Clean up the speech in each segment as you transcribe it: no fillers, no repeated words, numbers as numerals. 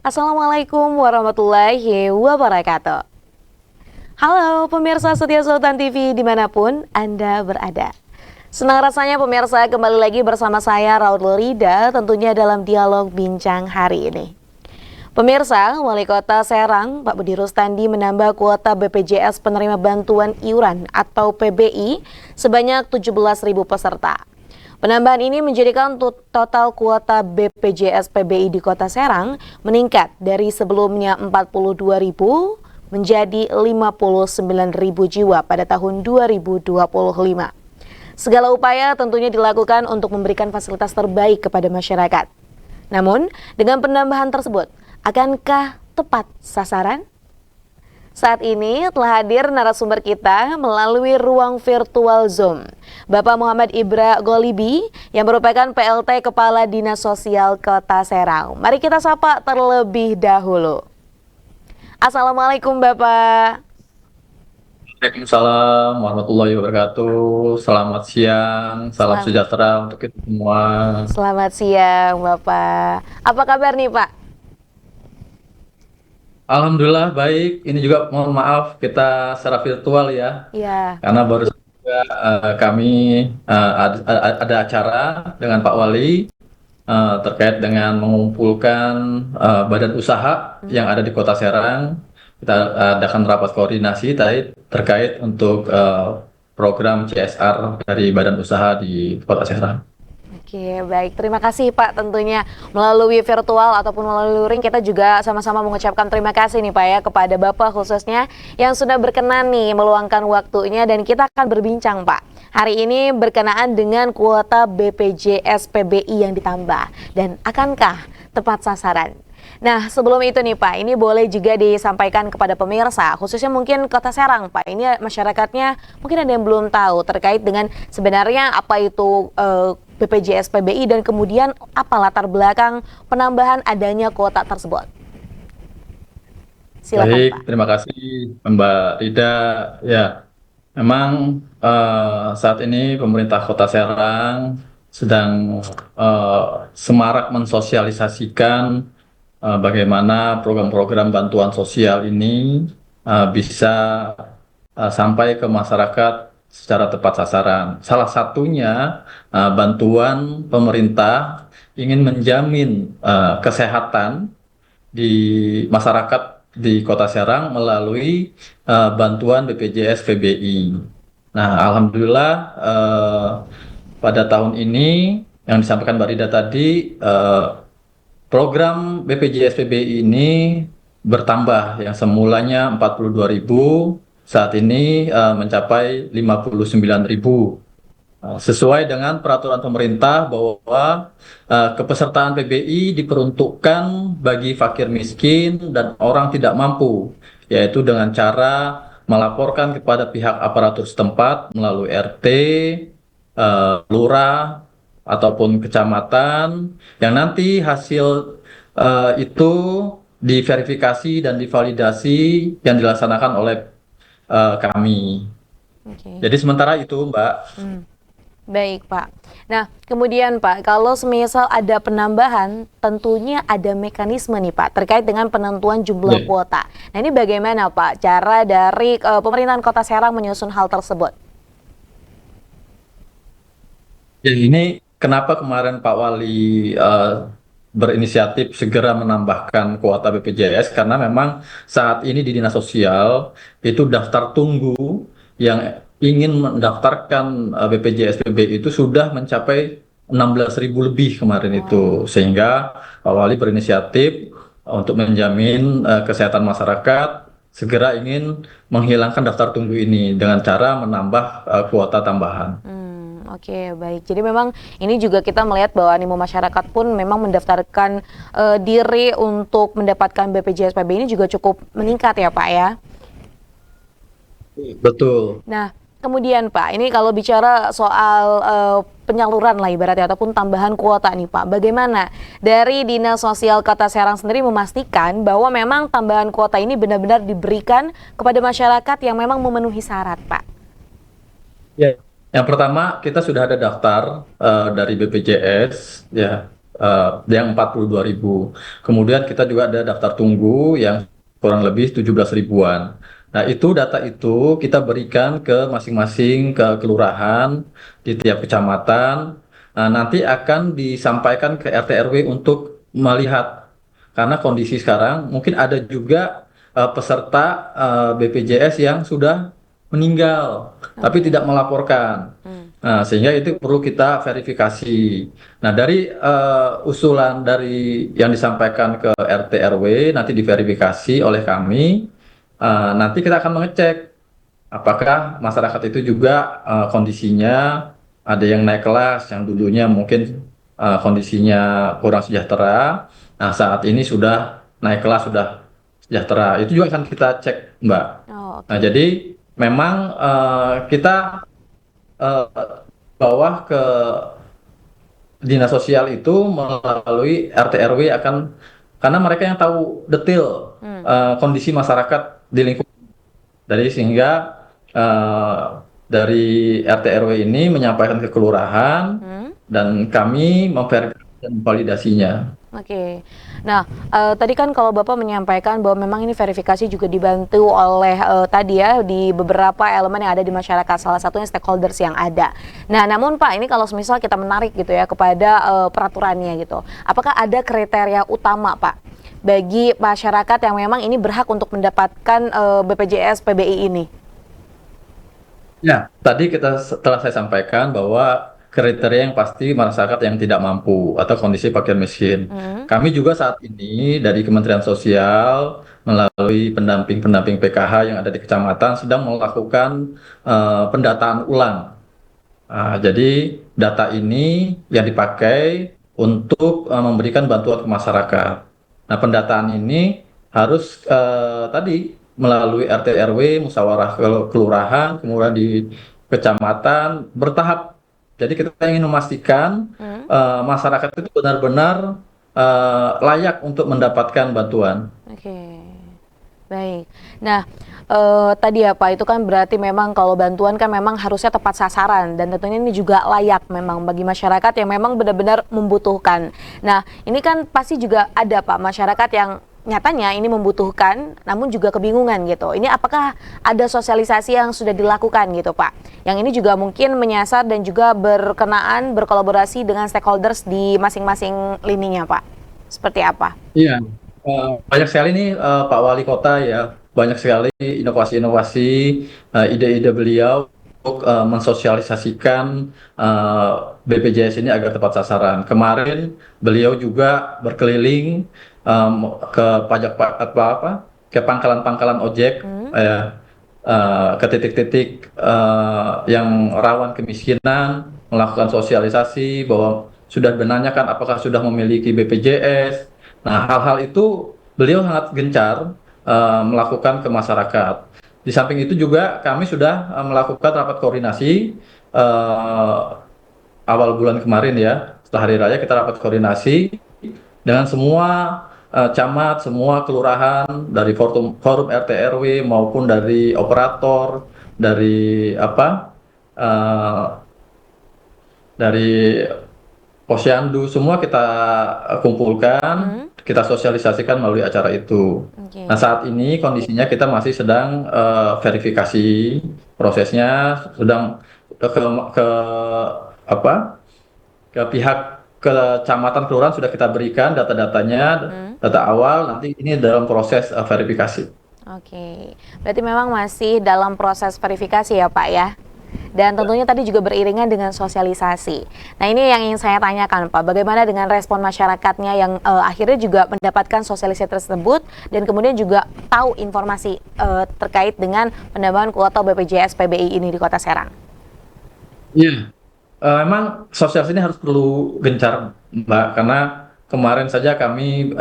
Assalamualaikum warahmatullahi wabarakatuh. Halo pemirsa setia Sultan TV dimanapun Anda berada. Senang rasanya pemirsa kembali lagi bersama saya Raud Lurida tentunya dalam dialog bincang hari ini. Pemirsa, Wali Kota Serang Pak Budi Rustandi menambah kuota BPJS penerima bantuan iuran atau PBI sebanyak 17.000 peserta. Penambahan ini menjadikan total kuota BPJS PBI di Kota Serang meningkat dari sebelumnya 42.000 menjadi 59.000 jiwa pada tahun 2025. Segala upaya tentunya dilakukan untuk memberikan fasilitas terbaik kepada masyarakat. Namun, dengan penambahan tersebut, akankah tepat sasaran? Saat ini telah hadir narasumber kita melalui ruang virtual Zoom, Bapak Muhammad Ibra Golibi yang merupakan PLT Kepala Dinas Sosial Kota Serang. Mari kita sapa terlebih dahulu. Assalamualaikum Bapak. Waalaikumsalam warahmatullahi wabarakatuh. Selamat siang, salam sejahtera untuk kita semua. Selamat siang Bapak. Apa kabar nih Pak? Alhamdulillah baik. Ini juga mohon maaf kita secara virtual ya, Ya. karena baru saja kami ada acara dengan Pak Wali terkait dengan mengumpulkan badan usaha yang ada di Kota Serang. Kita adakan rapat koordinasi terkait untuk program CSR dari badan usaha di Kota Serang. Oke, baik. Terima kasih Pak tentunya melalui virtual ataupun melalui luring kita juga sama-sama mengucapkan terima kasih nih Pak ya kepada Bapak khususnya yang sudah berkenan nih meluangkan waktunya dan kita akan berbincang Pak. Hari ini berkenaan dengan kuota BPJS PBI yang ditambah dan akankah tepat sasaran? Nah, sebelum itu nih Pak, ini boleh juga disampaikan kepada pemirsa, khususnya mungkin Kota Serang Pak. Ini masyarakatnya mungkin ada yang belum tahu terkait dengan sebenarnya apa itu BPJS PBI dan kemudian apa latar belakang penambahan adanya kuota tersebut. Silakan Baik, Pak. terima kasih Mbak Rida. Ya, memang saat ini pemerintah Kota Serang sedang semarak mensosialisasikan bagaimana program-program bantuan sosial ini bisa sampai ke masyarakat secara tepat sasaran. Salah satunya bantuan pemerintah ingin menjamin kesehatan di masyarakat di Kota Serang melalui bantuan BPJS PBI. Nah, alhamdulillah pada tahun ini yang disampaikan Mbak Rida tadi, program BPJS PBI ini bertambah yang semulanya 42.000 saat ini mencapai 59.000. Sesuai dengan peraturan pemerintah bahwa kepesertaan PBI diperuntukkan bagi fakir miskin dan orang tidak mampu, yaitu dengan cara melaporkan kepada pihak aparatur setempat melalui RT, lurah, ataupun kecamatan, yang nanti hasil itu diverifikasi dan divalidasi yang dilaksanakan oleh kami. Oke. Jadi sementara itu, Mbak. Baik Pak. Nah, kemudian Pak, kalau semisal ada penambahan, tentunya ada mekanisme nih Pak terkait dengan penentuan jumlah Ya. kuota. Nah, ini bagaimana Pak cara dari pemerintahan Kota Serang menyusun hal tersebut? Ya, ini kenapa kemarin Pak Wali berinisiatif segera menambahkan kuota BPJS, karena memang saat ini di Dinas Sosial itu daftar tunggu yang ingin mendaftarkan BPJS PBI itu sudah mencapai 16.000 lebih kemarin itu, sehingga Pak Wali berinisiatif untuk menjamin kesehatan masyarakat segera ingin menghilangkan daftar tunggu ini dengan cara menambah kuota tambahan. Oke, baik. Jadi memang ini juga kita melihat bahwa animo masyarakat pun memang mendaftarkan diri untuk mendapatkan BPJS PBI ini juga cukup meningkat ya Pak ya. Betul. Nah, kemudian Pak, ini kalau bicara soal penyaluran lah ibaratnya ataupun tambahan kuota nih Pak, bagaimana dari Dinas Sosial Kota Serang sendiri memastikan bahwa memang tambahan kuota ini benar-benar diberikan kepada masyarakat yang memang memenuhi syarat Pak? Ya. Yang pertama, kita sudah ada daftar dari BPJS, ya, yang 42.000. Kemudian kita juga ada daftar tunggu yang kurang lebih 17 ribuan. Nah, itu data itu kita berikan ke masing-masing ke kelurahan di tiap kecamatan. Nah, nanti akan disampaikan ke RT RW untuk melihat karena kondisi sekarang mungkin ada juga peserta BPJS yang sudah meninggal tapi Oke. tidak melaporkan. Hmm. Nah, sehingga itu perlu kita verifikasi. Nah, dari usulan dari yang disampaikan ke RT RW nanti diverifikasi oleh kami. Nanti kita akan mengecek apakah masyarakat itu juga kondisinya ada yang naik kelas, yang dulunya mungkin kondisinya kurang sejahtera. Nah, saat ini sudah naik kelas, sudah sejahtera. Itu juga akan kita cek, Mbak. Oh, Nah, oke. jadi memang kita eh, bawah ke dinas sosial itu melalui RT RW akan karena mereka yang tahu detail Hmm. kondisi masyarakat di lingkungan dari sehingga eh, dari RT RW ini menyampaikan ke kelurahan Hmm. dan kami memverifikasi dan validasinya. Oke. Nah, tadi kan kalau Bapak menyampaikan bahwa memang ini verifikasi juga dibantu oleh tadi ya di beberapa elemen yang ada di masyarakat, salah satunya stakeholders yang ada. Nah, namun Pak, ini kalau misal kita menarik gitu ya kepada peraturannya gitu, apakah ada kriteria utama Pak bagi masyarakat yang memang ini berhak untuk mendapatkan BPJS PBI ini? Ya, tadi setelah saya sampaikan bahwa kriteria yang pasti masyarakat yang tidak mampu atau kondisi fakir miskin. Hmm. Kami juga saat ini dari Kementerian Sosial melalui pendamping-pendamping PKH yang ada di kecamatan sedang melakukan pendataan ulang. Jadi data ini yang dipakai untuk memberikan bantuan ke masyarakat. Nah, pendataan ini harus tadi melalui RT RW, musyawarah kelurahan, kemudian di kecamatan bertahap. Jadi kita ingin memastikan Hmm. masyarakat itu benar-benar layak untuk mendapatkan bantuan. Oke. Baik. Nah, tadi ya Pak, itu kan berarti memang kalau bantuan kan memang harusnya tepat sasaran dan tentunya ini juga layak memang bagi masyarakat yang memang benar-benar membutuhkan. Nah, ini kan pasti juga ada Pak masyarakat yang nyatanya ini membutuhkan namun juga kebingungan gitu. Ini apakah ada sosialisasi yang sudah dilakukan gitu Pak? Yang ini juga mungkin menyasar dan juga berkenaan berkolaborasi dengan stakeholders di masing-masing lininya Pak. Seperti apa? Iya, banyak sekali nih Pak Wali Kota ya, banyak sekali inovasi-inovasi, ide-ide beliau untuk mensosialisasikan eh, BPJS ini agar tepat sasaran. Kemarin beliau juga berkeliling em, ke pajak apa, ke pangkalan-pangkalan ojek, Hmm? ke titik-titik yang rawan kemiskinan, melakukan sosialisasi bahwa sudah menanyakan apakah sudah memiliki BPJS. Nah, hal-hal itu beliau sangat gencar melakukan ke masyarakat. Di samping itu juga kami sudah melakukan rapat koordinasi eh, awal bulan kemarin ya, setelah hari raya kita rapat koordinasi dengan semua camat, semua kelurahan dari forum RT RW maupun dari operator, dari apa, eh, dari Posyandu, semua kita kumpulkan, Hmm? kita sosialisasikan melalui acara itu. Nah, Oke. saat ini kondisinya kita masih sedang verifikasi prosesnya, sedang ke apa ke pihak kecamatan kelurahan sudah kita berikan data-datanya, Hmm? data awal, nanti ini dalam proses verifikasi. Oke, berarti memang masih dalam proses verifikasi ya Pak ya? Dan tentunya tadi juga beriringan dengan sosialisasi. Nah ini yang ingin saya tanyakan Pak, bagaimana dengan respon masyarakatnya yang akhirnya juga mendapatkan sosialisasi tersebut dan kemudian juga tahu informasi terkait dengan penambahan kuota BPJS PBI ini di Kota Serang? Iya. Memang sosialisasi ini harus perlu gencar, Mbak, karena kemarin saja kami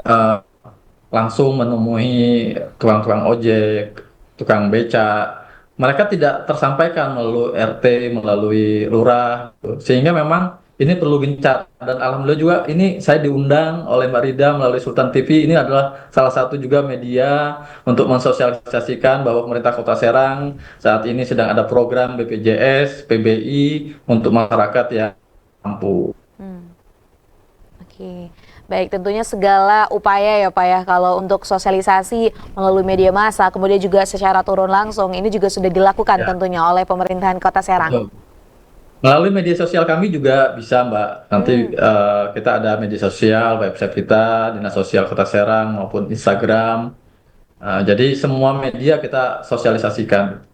langsung menemui tukang-tukang ojek, tukang beca. Mereka tidak tersampaikan melalui RT, melalui lurah, gitu. Sehingga memang ini perlu gencar. Dan alhamdulillah juga ini saya diundang oleh Mbak Rida melalui Sultan TV. Ini adalah salah satu juga media untuk mensosialisasikan bahwa pemerintah Kota Serang saat ini sedang ada program BPJS, PBI untuk masyarakat yang mampu. Hmm. Oke. Oke, baik tentunya segala upaya ya Pak ya kalau untuk sosialisasi melalui media massa kemudian juga secara turun langsung ini juga sudah dilakukan Ya, tentunya oleh pemerintahan Kota Serang. betul. Melalui media sosial kami juga bisa, Mbak. Nanti Hmm, kita ada media sosial, website kita, Dinas Sosial Kota Serang maupun Instagram. Jadi semua media kita sosialisasikan.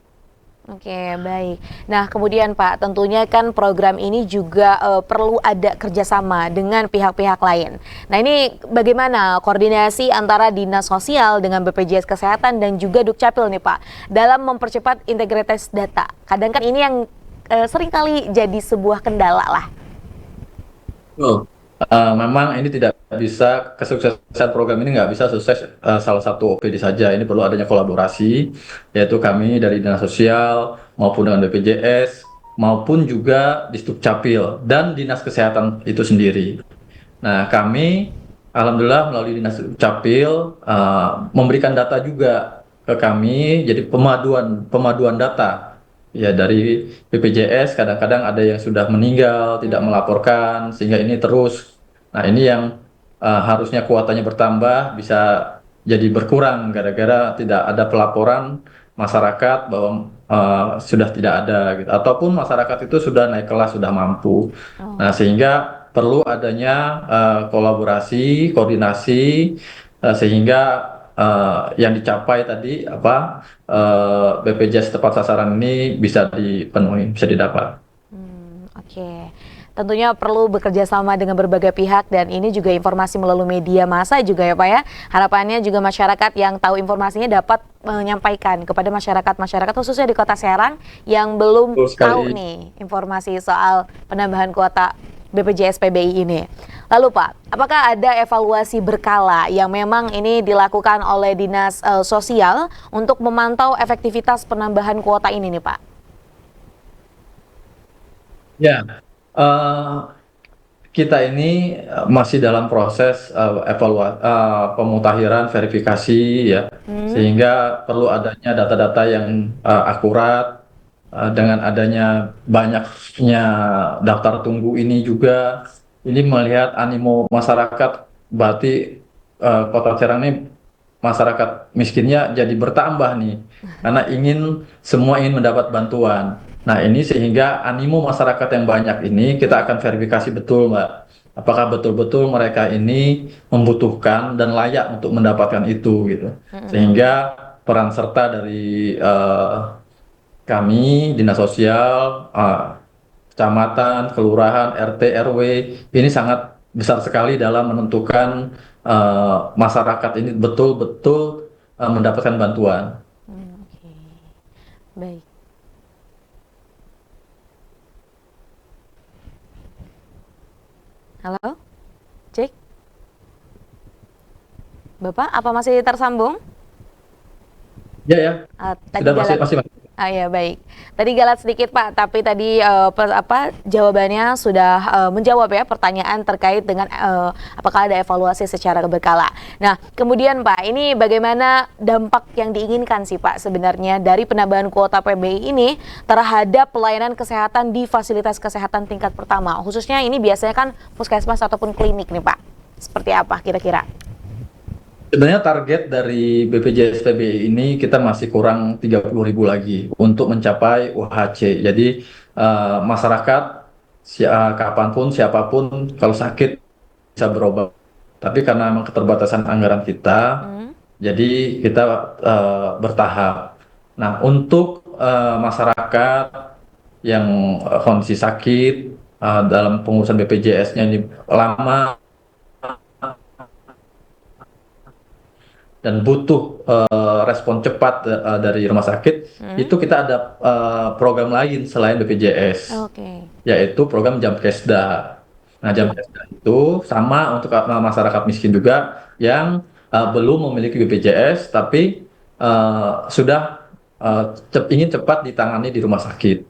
oke, baik. Nah, kemudian Pak, tentunya kan program ini juga perlu ada kerjasama dengan pihak-pihak lain. Nah, ini bagaimana koordinasi antara Dinas Sosial dengan BPJS Kesehatan dan juga Dukcapil nih Pak, dalam mempercepat integritas data. Kadang kan ini yang seringkali jadi sebuah kendala lah. Betul. Memang ini tidak bisa kesuksesan program ini nggak bisa sukses salah satu OPD saja. Ini perlu adanya kolaborasi, yaitu kami dari Dinas Sosial maupun dengan BPJS maupun juga di Dukcapil dan Dinas Kesehatan itu sendiri. Nah, kami alhamdulillah melalui Dinas Dukcapil memberikan data juga ke kami, jadi pemaduan pemaduan data. Ya, dari BPJS kadang-kadang ada yang sudah meninggal, tidak Hmm. melaporkan, sehingga ini terus. Nah, ini yang harusnya kuotanya bertambah bisa jadi berkurang gara-gara tidak ada pelaporan masyarakat bahwa sudah tidak ada gitu. Ataupun masyarakat itu sudah naik kelas, sudah mampu. Nah, Oh. sehingga perlu adanya kolaborasi, koordinasi sehingga yang dicapai tadi apa BPJS tepat sasaran ini bisa dipenuhi, bisa didapat. Oke. Tentunya perlu bekerja sama dengan berbagai pihak dan ini juga informasi melalui media massa juga ya Pak ya. Harapannya juga masyarakat yang tahu informasinya dapat menyampaikan kepada masyarakat-masyarakat khususnya di Kota Serang yang belum Betul tahu sekali. nih informasi soal penambahan kuota BPJS PBI ini. Lalu Pak, apakah ada evaluasi berkala yang memang ini dilakukan oleh Dinas Sosial untuk memantau efektivitas penambahan kuota ini nih Pak? Ya, eh, kita ini masih dalam proses pemutahiran verifikasi ya, Hmm. sehingga perlu adanya data-data yang akurat. Dengan adanya banyaknya daftar tunggu ini juga, ini melihat animo masyarakat, berarti Kota Serang ini masyarakat miskinnya jadi bertambah nih, karena semua ingin mendapat bantuan. Nah, ini sehingga animo masyarakat yang banyak ini kita akan verifikasi betul, Mbak. Apakah betul-betul mereka ini membutuhkan dan layak untuk mendapatkan itu gitu. Sehingga peran serta dari kami, Dinas Sosial, kecamatan, kelurahan, RT, RW, ini sangat besar sekali dalam menentukan masyarakat ini betul-betul mendapatkan bantuan. Oke, baik. Halo, cek. Bapak, apa masih tersambung? Ya, ya, Tadi sudah masih galat. masih. Ah ya baik. Tadi galat sedikit Pak, tapi tadi jawabannya sudah menjawab ya pertanyaan terkait dengan apakah ada evaluasi secara berkala. Nah, kemudian Pak, ini bagaimana dampak yang diinginkan sih Pak sebenarnya dari penambahan kuota PBI ini terhadap pelayanan kesehatan di fasilitas kesehatan tingkat pertama, khususnya ini biasanya kan puskesmas ataupun klinik nih Pak. Seperti apa kira-kira? Sebenarnya target dari BPJS PBI ini kita masih kurang 30.000 lagi untuk mencapai UHC. Jadi masyarakat kapanpun siapapun kalau sakit bisa berobat. Tapi karena memang keterbatasan anggaran kita, Hmm. jadi kita bertahap. Nah, untuk masyarakat yang kondisi sakit dalam pengurusan BPJS-nya ini lama dan butuh respon cepat dari rumah sakit, Hmm. itu kita ada program lain selain BPJS, Oke. yaitu program Jamkesda. Nah, Jam. Jamkesda itu sama untuk masyarakat miskin juga yang belum memiliki BPJS, tapi sudah ingin cepat ditangani di rumah sakit.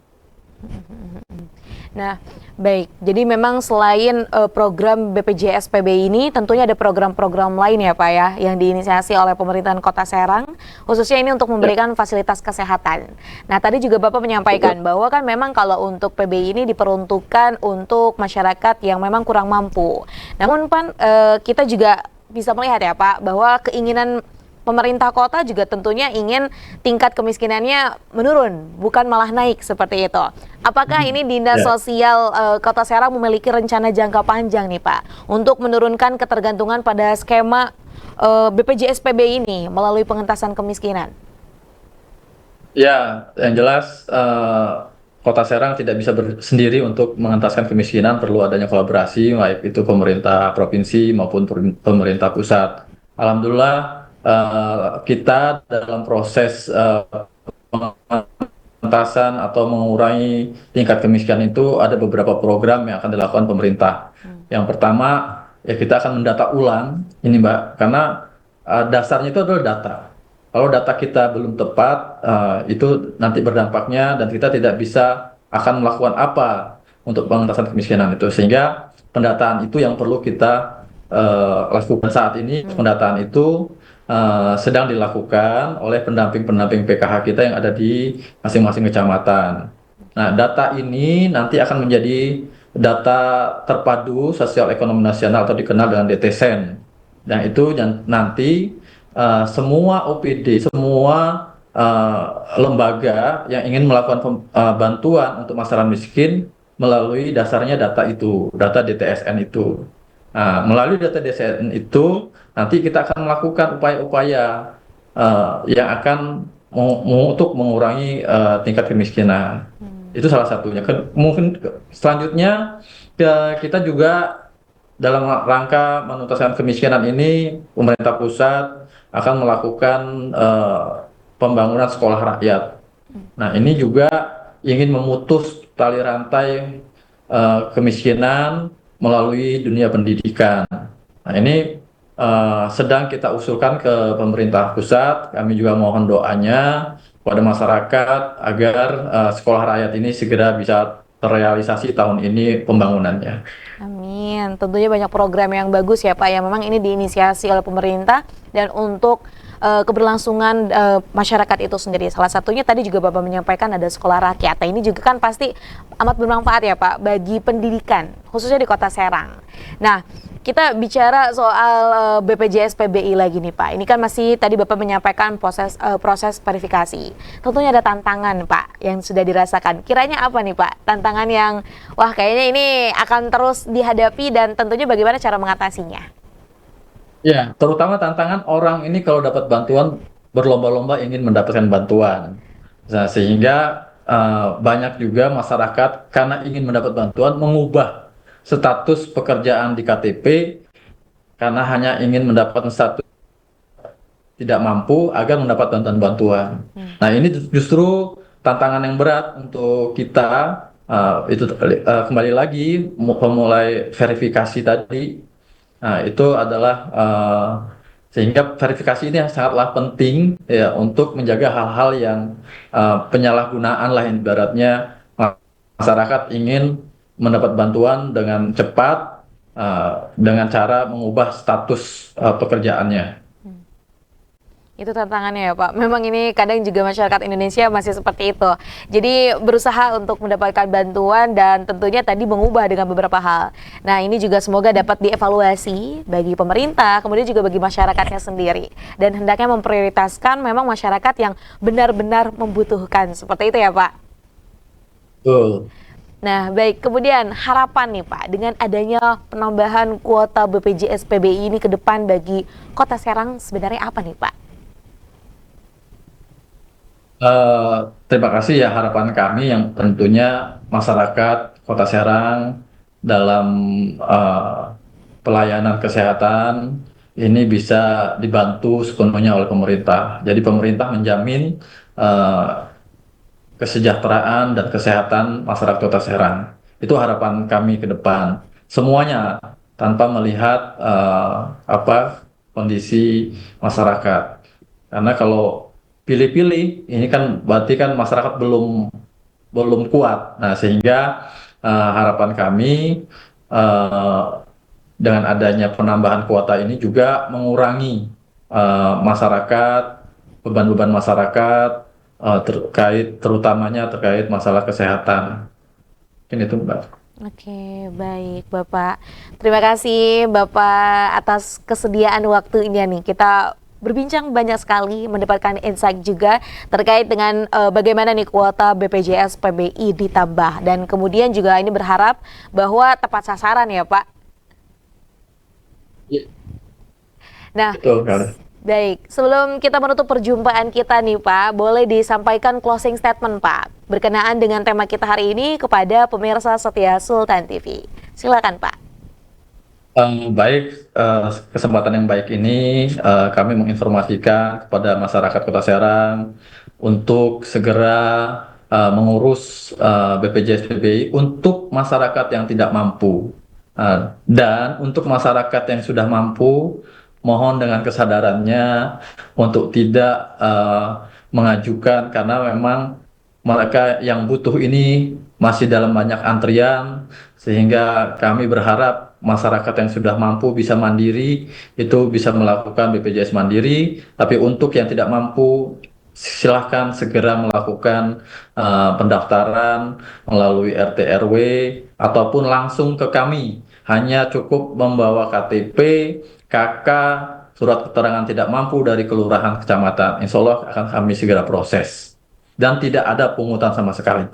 Nah, baik. Jadi memang selain program BPJS PBI ini, tentunya ada program-program lain ya Pak ya, yang diinisiasi oleh pemerintahan Kota Serang, khususnya ini untuk Ya, memberikan fasilitas kesehatan. Nah, tadi juga Bapak menyampaikan betul. bahwa kan memang kalau untuk PBI ini diperuntukkan untuk masyarakat yang memang kurang mampu. Namun Pan, kita juga bisa melihat ya Pak, bahwa keinginan pemerintah kota juga tentunya ingin tingkat kemiskinannya menurun, bukan malah naik seperti itu. Apakah ini Dinas Ya. Sosial Kota Serang memiliki rencana jangka panjang nih Pak untuk menurunkan ketergantungan pada skema BPJS PBI ini melalui pengentasan kemiskinan? Ya, yang jelas Kota Serang tidak bisa sendiri untuk mengentaskan kemiskinan, perlu adanya kolaborasi, baik itu pemerintah provinsi maupun pemerintah pusat. Alhamdulillah kita dalam proses pengentasan atau mengurangi tingkat kemiskinan itu ada beberapa program yang akan dilakukan pemerintah. Yang pertama, ya kita akan mendata ulang ini Mbak, karena dasarnya itu adalah data. Kalau data kita belum tepat, itu nanti berdampaknya dan kita tidak bisa akan melakukan apa untuk pengentasan kemiskinan itu. Sehingga pendataan itu yang perlu kita lakukan saat ini. Pendataan itu sedang dilakukan oleh pendamping-pendamping PKH kita yang ada di masing-masing kecamatan. Nah, data ini nanti akan menjadi data terpadu sosial ekonomi nasional atau dikenal dengan DTSEN. Nah, itu nanti semua OPD, semua lembaga yang ingin melakukan bantuan untuk masyarakat miskin melalui dasarnya data itu, data DTSN itu. Nah, melalui data DTSN itu nanti kita akan melakukan upaya-upaya yang akan untuk mengurangi tingkat kemiskinan. Itu salah satunya. Mungkin selanjutnya kita juga dalam rangka menuntaskan kemiskinan ini, pemerintah pusat akan melakukan pembangunan sekolah rakyat. Nah, ini juga ingin memutus tali rantai kemiskinan melalui dunia pendidikan. Nah, ini sedang kita usulkan ke pemerintah pusat. Kami juga mohon doanya kepada masyarakat agar sekolah rakyat ini segera bisa terrealisasi tahun ini pembangunannya. Amin. Tentunya banyak program yang bagus ya Pak, yang memang ini diinisiasi oleh pemerintah dan untuk keberlangsungan masyarakat itu sendiri. Salah satunya tadi juga Bapak menyampaikan ada sekolah rakyat. Nah, ini juga kan pasti amat bermanfaat ya Pak bagi pendidikan, khususnya di Kota Serang. Nah, kita bicara soal BPJS PBI lagi nih Pak. Ini kan masih tadi Bapak menyampaikan proses verifikasi. Tentunya ada tantangan Pak yang sudah dirasakan. Kiranya apa nih Pak? Tantangan yang wah kayaknya ini akan terus dihadapi dan tentunya bagaimana cara mengatasinya? Ya, terutama tantangan orang ini kalau dapat bantuan berlomba-lomba ingin mendapatkan bantuan. Nah, sehingga banyak juga masyarakat karena ingin mendapat bantuan mengubah status pekerjaan di KTP karena hanya ingin mendapatkan status tidak mampu agar mendapat bantuan-bantuan. Nah, ini justru tantangan yang berat untuk kita. Itu kembali lagi memulai verifikasi tadi. Nah, itu adalah sehingga verifikasi ini sangatlah penting ya untuk menjaga hal-hal yang penyalahgunaan lah ibaratnya masyarakat ingin mendapat bantuan dengan cepat dengan cara mengubah status pekerjaannya. Itu tantangannya ya Pak. Memang ini kadang juga masyarakat Indonesia masih seperti itu. Jadi berusaha untuk mendapatkan bantuan dan tentunya tadi mengubah dengan beberapa hal. Nah, ini juga semoga dapat dievaluasi bagi pemerintah, kemudian juga bagi masyarakatnya sendiri. Dan hendaknya memprioritaskan memang masyarakat yang benar-benar membutuhkan. Seperti itu ya Pak. Betul. Nah, baik. Kemudian harapan nih Pak, dengan adanya penambahan kuota BPJS PBI ini ke depan bagi Kota Serang sebenarnya apa nih Pak? Terima kasih ya harapan kami yang tentunya masyarakat Kota Serang dalam eh, pelayanan kesehatan ini bisa dibantu sepenuhnya oleh pemerintah. Jadi pemerintah menjamin eh, kesejahteraan dan kesehatan masyarakat Kota Serang. Itu harapan kami ke depan. Semuanya tanpa melihat apa kondisi masyarakat. Karena kalau pilih-pilih, ini kan berarti kan masyarakat belum belum kuat. Nah, sehingga harapan kami eh, dengan adanya penambahan kuota ini juga mengurangi masyarakat, beban-beban masyarakat terutamanya terkait masalah kesehatan. Mungkin itu Mbak. Oke, baik Bapak. Terima kasih Bapak atas kesediaan waktunya nih. Kita berbincang banyak sekali, mendapatkan insight juga terkait dengan bagaimana nih kuota BPJS PBI ditambah. Dan kemudian juga ini berharap bahwa tepat sasaran ya Pak. Iya, Nah, betul sekali. baik, sebelum kita menutup perjumpaan kita nih Pak, boleh disampaikan closing statement Pak, berkenaan dengan tema kita hari ini kepada pemirsa setia Sultan TV. Silakan Pak. Baik, kesempatan yang baik ini kami menginformasikan kepada masyarakat Kota Serang untuk segera mengurus BPJS PBI untuk masyarakat yang tidak mampu. Dan untuk masyarakat yang sudah mampu, mohon dengan kesadarannya untuk tidak mengajukan karena memang mereka yang butuh ini masih dalam banyak antrian, sehingga kami berharap masyarakat yang sudah mampu bisa mandiri, itu bisa melakukan BPJS mandiri, tapi untuk yang tidak mampu, silahkan segera melakukan pendaftaran melalui RT RW ataupun langsung ke kami. Hanya cukup membawa KTP, KK, surat keterangan tidak mampu dari kelurahan kecamatan. Insya Allah akan kami segera proses. Dan tidak ada pungutan sama sekali.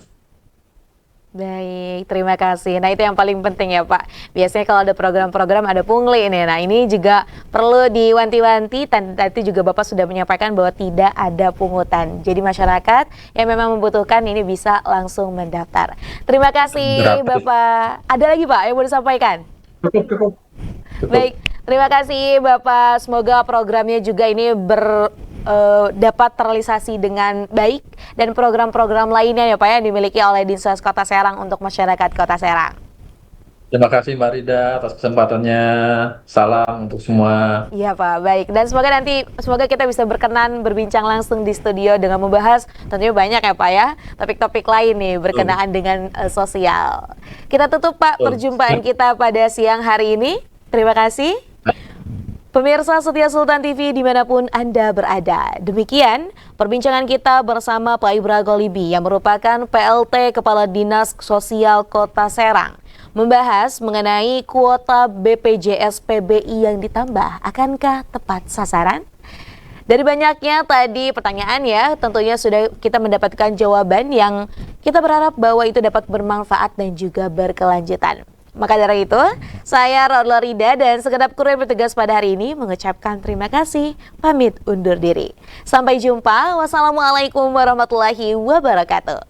Baik, terima kasih. Nah itu yang paling penting ya Pak. Biasanya kalau ada program-program ada pungli nih. Nah ini juga perlu diwanti-wanti. Dan tadi juga Bapak sudah menyampaikan bahwa tidak ada pungutan. Jadi masyarakat yang memang membutuhkan ini bisa langsung mendaftar. Terima kasih Gratis. Bapak. Ada lagi Pak yang mau disampaikan? Cukup, cukup. Cukup. Baik, terima kasih Bapak. Semoga programnya juga ini dapat terrealisasi dengan baik dan program-program lainnya ya Pak yang dimiliki oleh Dinsos Kota Serang untuk masyarakat Kota Serang. Terima kasih Mbak Rida atas kesempatannya. Salam untuk semua. Iya Pak, baik. Dan semoga kita bisa berkenan berbincang langsung di studio dengan membahas tentunya banyak ya Pak ya, topik-topik lain nih berkenaan dengan sosial. Kita tutup Pak perjumpaan kita pada siang hari ini. Terima kasih. Pemirsa setia Sultan TV dimanapun Anda berada. Demikian perbincangan kita bersama Pak Ibra Golibi yang merupakan PLT Kepala Dinas Sosial Kota Serang. Membahas mengenai kuota BPJS PBI yang ditambah. Akankah tepat sasaran? Dari banyaknya tadi pertanyaan ya, tentunya sudah kita mendapatkan jawaban yang kita berharap bahwa itu dapat bermanfaat dan juga berkelanjutan. Maka dari itu, saya Rodla Rida dan segenap kru yang bertugas pada hari ini mengucapkan terima kasih, pamit undur diri. Sampai jumpa, wassalamualaikum warahmatullahi wabarakatuh.